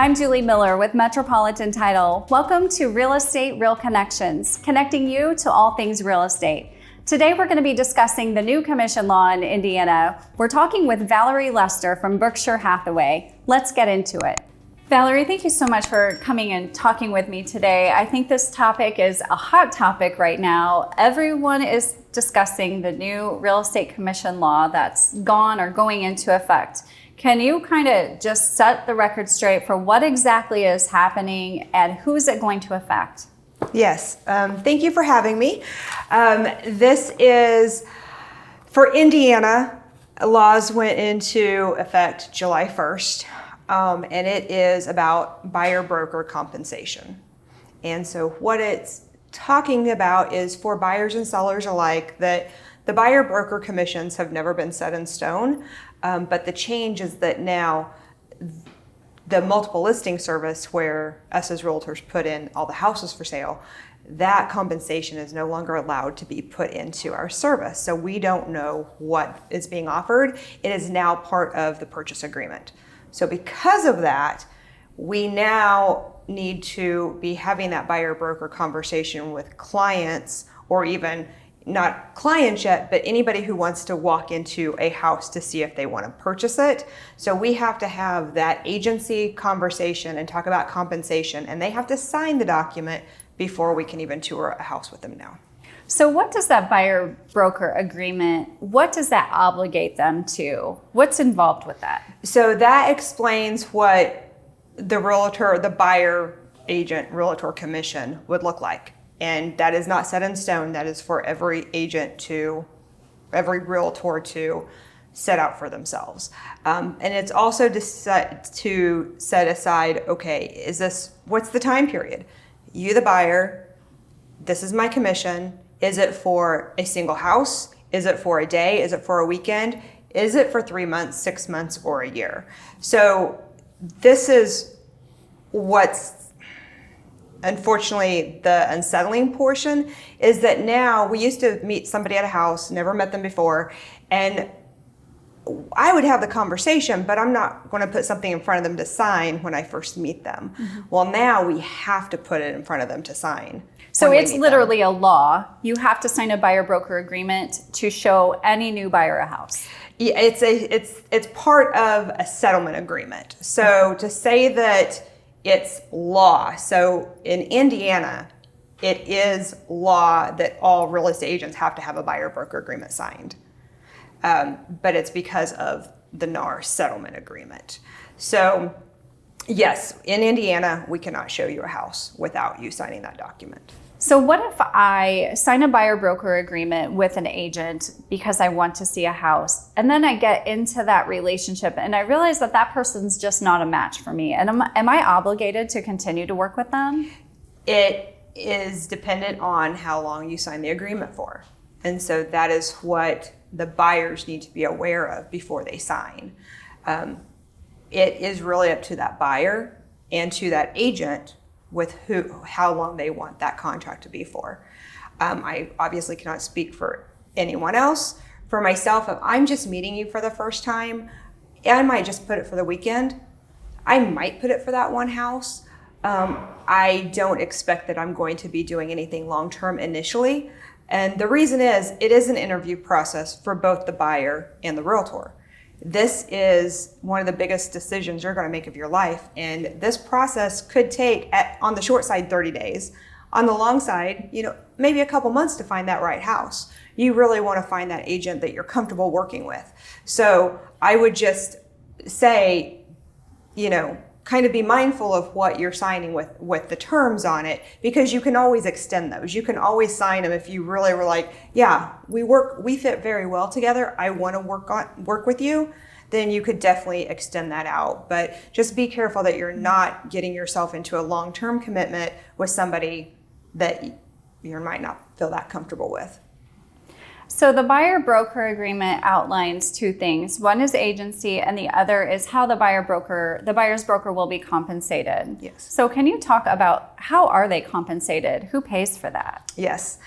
I'm Julie Miller with Metropolitan Title. Welcome to Real Estate Real Connections, connecting you to all things real estate. Today we're going to be discussing the new commission law in Indiana. We're talking with Valarie Lester from Berkshire Hathaway. Let's get into it. Valarie, thank you so much for coming and talking with me today. I think this topic is a hot topic right now. Everyone is discussing the new real estate commission law that's gone or going into effect. Can you kind of just set the record straight for what exactly is happening and who is it going to affect? Yes, thank you for having me. This is for Indiana. Laws went into effect July 1st, and it is about buyer broker compensation. And so what it's talking about is for buyers and sellers alike that the buyer broker commissions have never been set in stone. But the change is that now the multiple listing service where us as realtors put in all the houses for sale, that compensation is no longer allowed to be put into our service. So we don't know what is being offered. It is now part of the purchase agreement. So because of that, we now need to be having that buyer broker conversation with clients, or even not clients yet, but anybody who wants to walk into a house to see if they want to purchase it. So we have to have that agency conversation and talk about compensation, and they have to sign the document before we can even tour a house with them now. So what does that buyer broker agreement, what does that obligate them to? What's involved with that? So that explains what the realtor, the buyer agent realtor commission would look like. And that is not set in stone. That is for every agent every realtor to set out for themselves. And it's also to set aside, okay, what's the time period? You, the buyer, this is my commission. Is it for a single house? Is it for a day? Is it for a weekend? Is it for 3 months, 6 months, or a year? So this is what's unfortunately the unsettling portion, is that now we used to meet somebody at a house, never met them before, and I would have the conversation, but I'm not going to put something in front of them to sign when I first meet them. Mm-hmm. Well, now we have to put it in front of them to sign. So it's literally a law. You have to sign a buyer broker agreement to show any new buyer a house. Yeah, it's part of a settlement agreement. So to say that it's law. So in Indiana, it is law that all real estate agents have to have a buyer broker agreement signed. But it's because of the NAR settlement agreement. So yes, in Indiana, we cannot show you a house without you signing that document. So what if I sign a buyer broker agreement with an agent because I want to see a house, and then I get into that relationship and I realize that that person's just not a match for me? And am I obligated to continue to work with them? It is dependent on how long you sign the agreement for. And so that is what the buyers need to be aware of before they sign. It is really up to that buyer and to that agent with how long they want that contract to be for. I obviously cannot speak for anyone else. For myself, if I'm just meeting you for the first time, I might just put it for the weekend. I might put it for that one house. I don't expect that I'm going to be doing anything long-term initially. And the reason is, it is an interview process for both the buyer and the realtor. This is one of the biggest decisions you're going to make of your life. And this process could take, on the short side, 30 days. On the long side, maybe a couple months to find that right house. You really want to find that agent that you're comfortable working with. So I would just say, kind of be mindful of what you're signing with the terms on it, because you can always extend those. You can always sign them if you really were like, yeah, we fit very well together. I want to work with you. Then you could definitely extend that out. But just be careful that you're not getting yourself into a long-term commitment with somebody that you might not feel that comfortable with. So the buyer broker agreement outlines two things. One is agency, and the other is how the buyer's broker will be compensated. Yes. So can you talk about how are they compensated? Who pays for that? Yes.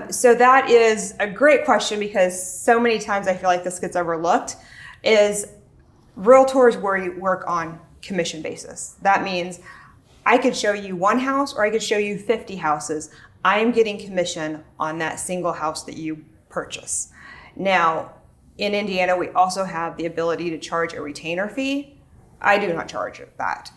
So that is a great question, because so many times I feel like this gets overlooked, is realtors work on commission basis. That means I could show you one house or I could show you 50 houses. I am getting commission on that single house that you purchase. Now, in Indiana, we also have the ability to charge a retainer fee. I do not charge that.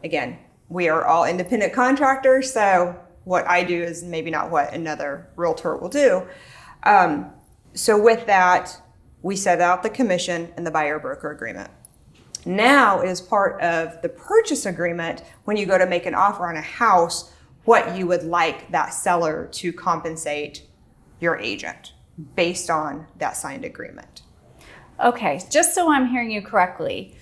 Again, we are all independent contractors, so what I do is maybe not what another realtor will do. So with that, we set out the commission and the buyer-broker agreement. Now it is part of the purchase agreement when you go to make an offer on a house, what you would like that seller to compensate your agent based on that signed agreement. Okay, just so I'm hearing you correctly.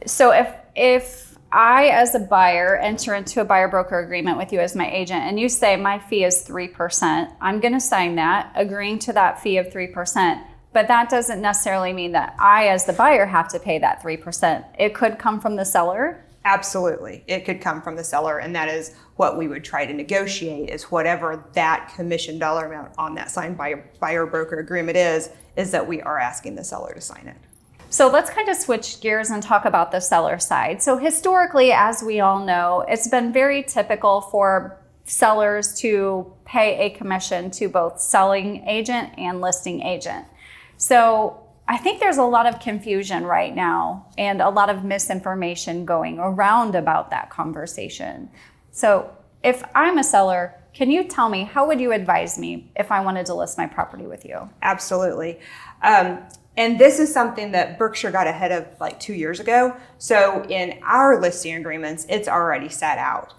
So if I, as a buyer, enter into a buyer-broker agreement with you as my agent, and you say my fee is 3%, I'm going to sign that, agreeing to that fee of 3%. But that doesn't necessarily mean that I, as the buyer, have to pay that 3%. It could come from the seller? Absolutely. It could come from the seller, and that is what we would try to negotiate, is whatever that commission dollar amount on that signed buyer-broker agreement is that we are asking the seller to sign it. So let's kind of switch gears and talk about the seller side. So historically, as we all know, it's been very typical for sellers to pay a commission to both selling agent and listing agent. So I think there's a lot of confusion right now and a lot of misinformation going around about that conversation. So if I'm a seller, can you tell me, how would you advise me if I wanted to list my property with you? Absolutely. And this is something that Berkshire got ahead of like 2 years ago. So in our listing agreements, it's already set out.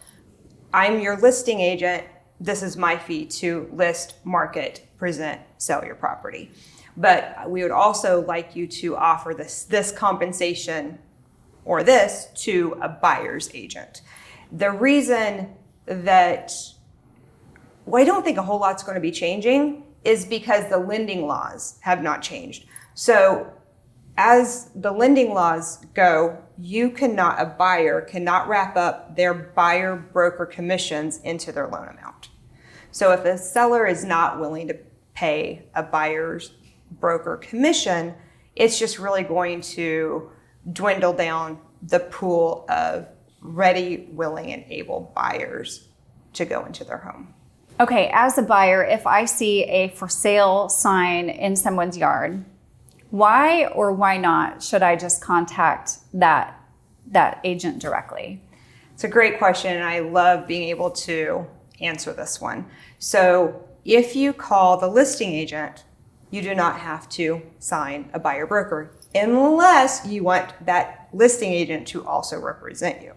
I'm your listing agent. This is my fee to list, market, present, sell your property. But we would also like you to offer this compensation or this to a buyer's agent. The reason that, I don't think a whole lot's going to be changing is because the lending laws have not changed. So as the lending laws go, a buyer cannot wrap up their buyer broker commissions into their loan amount. So if a seller is not willing to pay a buyer's broker commission, it's just really going to dwindle down the pool of ready, willing, and able buyers to go into their home. Okay, as a buyer, if I see a for sale sign in someone's yard, why or why not should I just contact that agent directly? It's a great question, and I love being able to answer this one. So if you call the listing agent, you do not have to sign a buyer broker unless you want that listing agent to also represent you.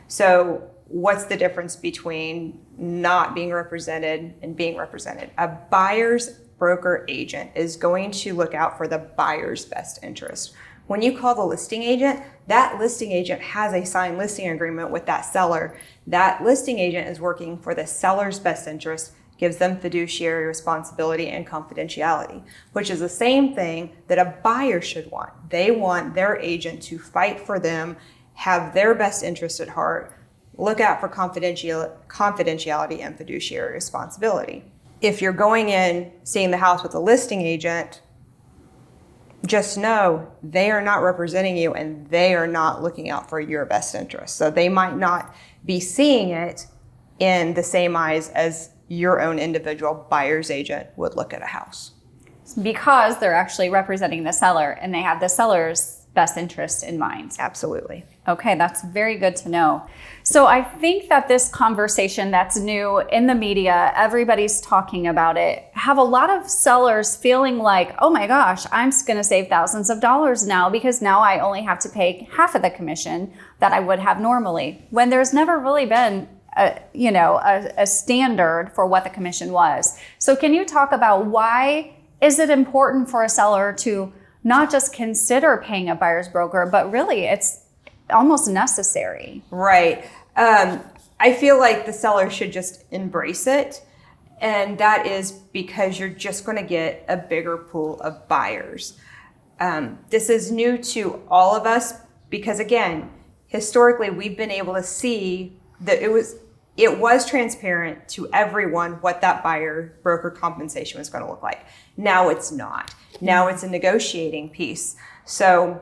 So what's the difference between not being represented and being represented? A buyer's broker agent is going to look out for the buyer's best interest. When you call the listing agent, that listing agent has a signed listing agreement with that seller. That listing agent is working for the seller's best interest, gives them fiduciary responsibility and confidentiality, which is the same thing that a buyer should want. They want their agent to fight for them, have their best interest at heart, look out for confidentiality and fiduciary responsibility. If you're going in, seeing the house with a listing agent, just know they are not representing you and they are not looking out for your best interest. So they might not be seeing it in the same eyes as your own individual buyer's agent would look at a house. Because they're actually representing the seller and they have the seller's best interest in mind. Absolutely. Okay, that's very good to know. So I think that this conversation that's new in the media, everybody's talking about it, have a lot of sellers feeling like, oh my gosh, I'm going to save thousands of dollars now because now I only have to pay half of the commission that I would have normally, when there's never really been a standard for what the commission was. So can you talk about why is it important for a seller to not just consider paying a buyer's broker, but really it's almost necessary? Right. I feel like the seller should just embrace it. And that is because you're just going to get a bigger pool of buyers. This is new to all of us because, again, historically, we've been able to see that it was transparent to everyone what that buyer broker compensation was going to look like. Now it's not. Now it's a negotiating piece. So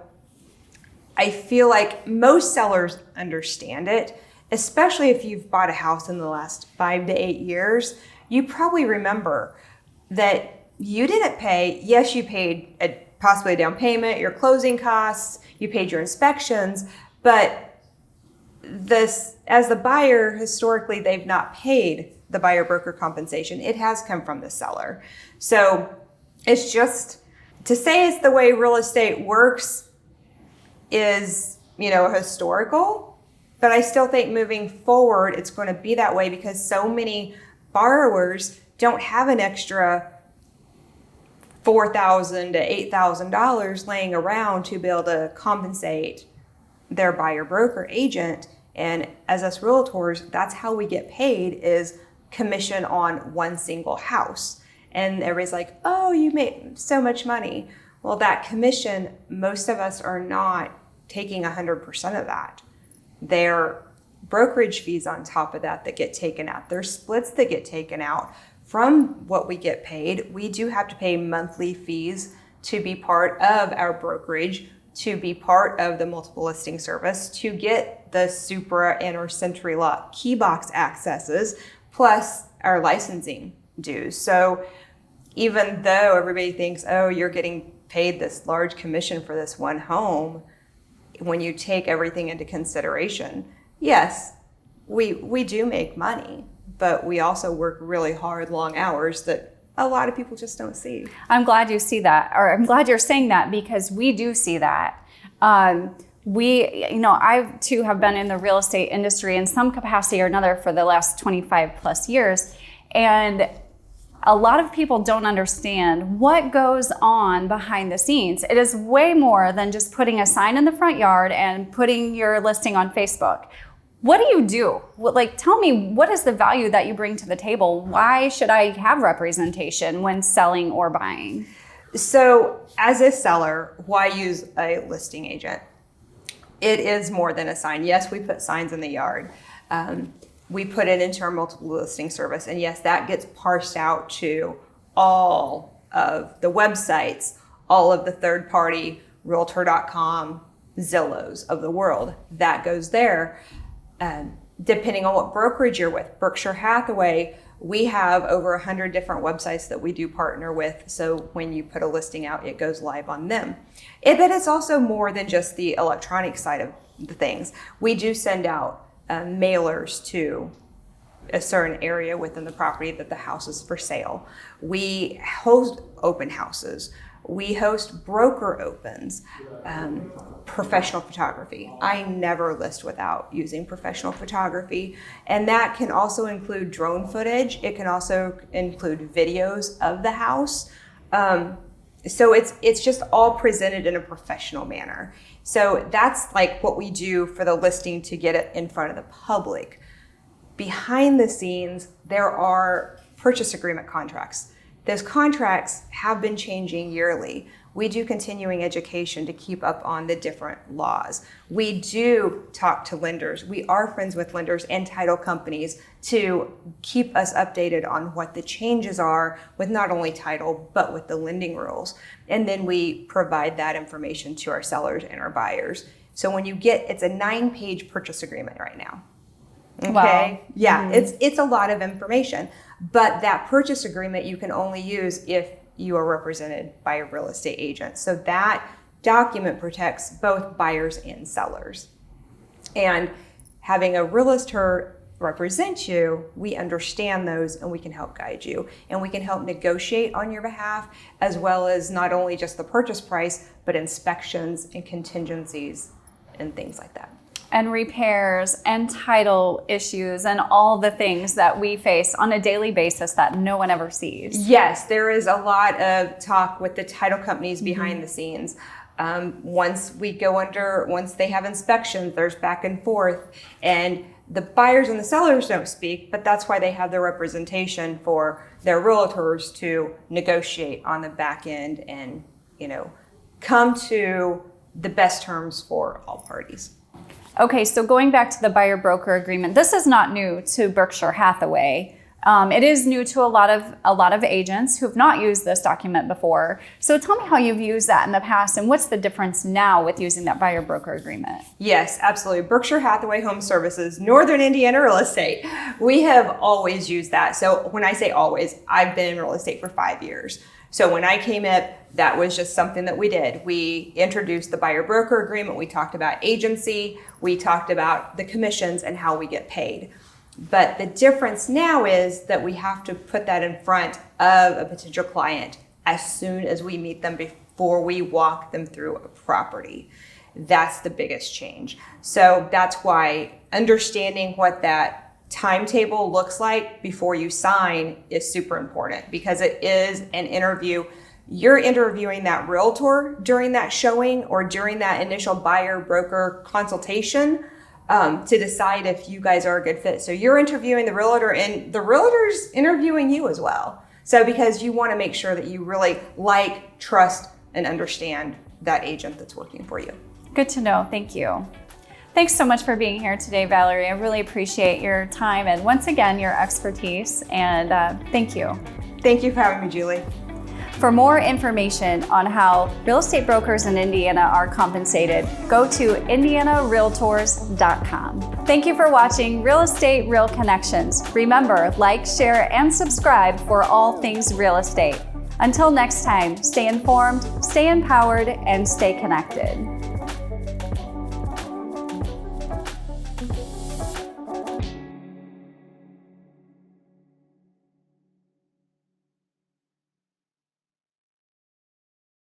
I feel like most sellers understand it, especially if you've bought a house in the last 5 to 8 years. You probably remember that you didn't pay, yes, you paid possibly a down payment, your closing costs, you paid your inspections, but as the buyer, historically, they've not paid the buyer broker compensation. It has come from the seller. So it's just, to say it's the way real estate works is, historical, but I still think moving forward, it's going to be that way because so many borrowers don't have an extra $4,000 to $8,000 laying around to be able to compensate their buyer broker agent. And as us realtors, that's how we get paid, is commission on one single house. And everybody's like, oh, you made so much money. Well, that commission, most of us are not taking 100% of that. There are brokerage fees on top of that get taken out. There's splits that get taken out from what we get paid. We do have to pay monthly fees to be part of our brokerage, to be part of the multiple listing service, to get the Supra and or Century Lock key box accesses, plus our licensing dues. So even though everybody thinks, oh, you're getting paid this large commission for this one home, when you take everything into consideration, yes, we do make money, but we also work really hard, long hours that a lot of people just don't see. I'm glad you see that, or I'm glad you're saying that, because we do see that. I too have been in the real estate industry in some capacity or another for the last 25 plus years. And a lot of people don't understand what goes on behind the scenes. It is way more than just putting a sign in the front yard and putting your listing on Facebook. What do you do? Tell me, what is the value that you bring to the table? Why should I have representation when selling or buying? So as a seller, why use a listing agent? It is more than a sign. Yes, we put signs in the yard. We put it into our multiple listing service. And yes, that gets parsed out to all of the websites, all of the third-party Realtor.com, Zillows of the world. That goes there. Depending on what brokerage you're with, Berkshire Hathaway, we have over 100 different websites that we do partner with. So when you put a listing out, it goes live on them. But it's also more than just the electronic side of the things. We do send out mailers to a certain area within the property that the house is for sale. We host open houses. We host broker opens, professional photography. I never list without using professional photography. And that can also include drone footage. It can also include videos of the house. So it's just all presented in a professional manner. So that's like what we do for the listing to get it in front of the public. Behind the scenes, there are purchase agreement contracts. Those contracts have been changing yearly. We do continuing education to keep up on the different laws. We do talk to lenders. We are friends with lenders and title companies to keep us updated on what the changes are with not only title, but with the lending rules. And then we provide that information to our sellers and our buyers. So when you it's a 9-page purchase agreement right now. Okay. Wow. Yeah, it's a lot of information. But that purchase agreement you can only use if you are represented by a real estate agent. So that document protects both buyers and sellers. And having a realtor represent you, we understand those and we can help guide you. And we can help negotiate on your behalf, as well as not only just the purchase price, but inspections and contingencies and things like that. And repairs and title issues and all the things that we face on a daily basis that no one ever sees. Yes, there is a lot of talk with the title companies behind the scenes. Once they have inspections, there's back and forth, and the buyers and the sellers don't speak, but that's why they have the representation for their realtors to negotiate on the back end and, come to the best terms for all parties. Okay, so going back to the buyer broker agreement, this is not new to Berkshire Hathaway. It is new to a lot of agents who've not used this document before. So tell me how you've used that in the past and what's the difference now with using that buyer broker agreement? Yes, absolutely. Berkshire Hathaway Home Services, Northern Indiana Real Estate. We have always used that. So when I say always, I've been in real estate for 5 years. So when I came up, that was just something that we did. We introduced the buyer broker agreement. We talked about agency. We talked about the commissions and how we get paid. But the difference now is that we have to put that in front of a potential client as soon as we meet them before we walk them through a property. That's the biggest change. So that's why understanding what that timetable looks like before you sign is super important, because it is an interview. You're interviewing that realtor during that showing or during that initial buyer broker consultation to decide if you guys are a good fit. So you're interviewing the realtor and the realtor's interviewing you as well. So because you want to make sure that you really like, trust, and understand that agent that's working for you. Good to know. Thank you. Thanks so much for being here today, Valarie. I really appreciate your time and once again, your expertise. And thank you. Thank you for having me, Julie. For more information on how real estate brokers in Indiana are compensated, go to indianarealtors.com. Thank you for watching Real Estate Real Connections. Remember, like, share, and subscribe for all things real estate. Until next time, stay informed, stay empowered, and stay connected.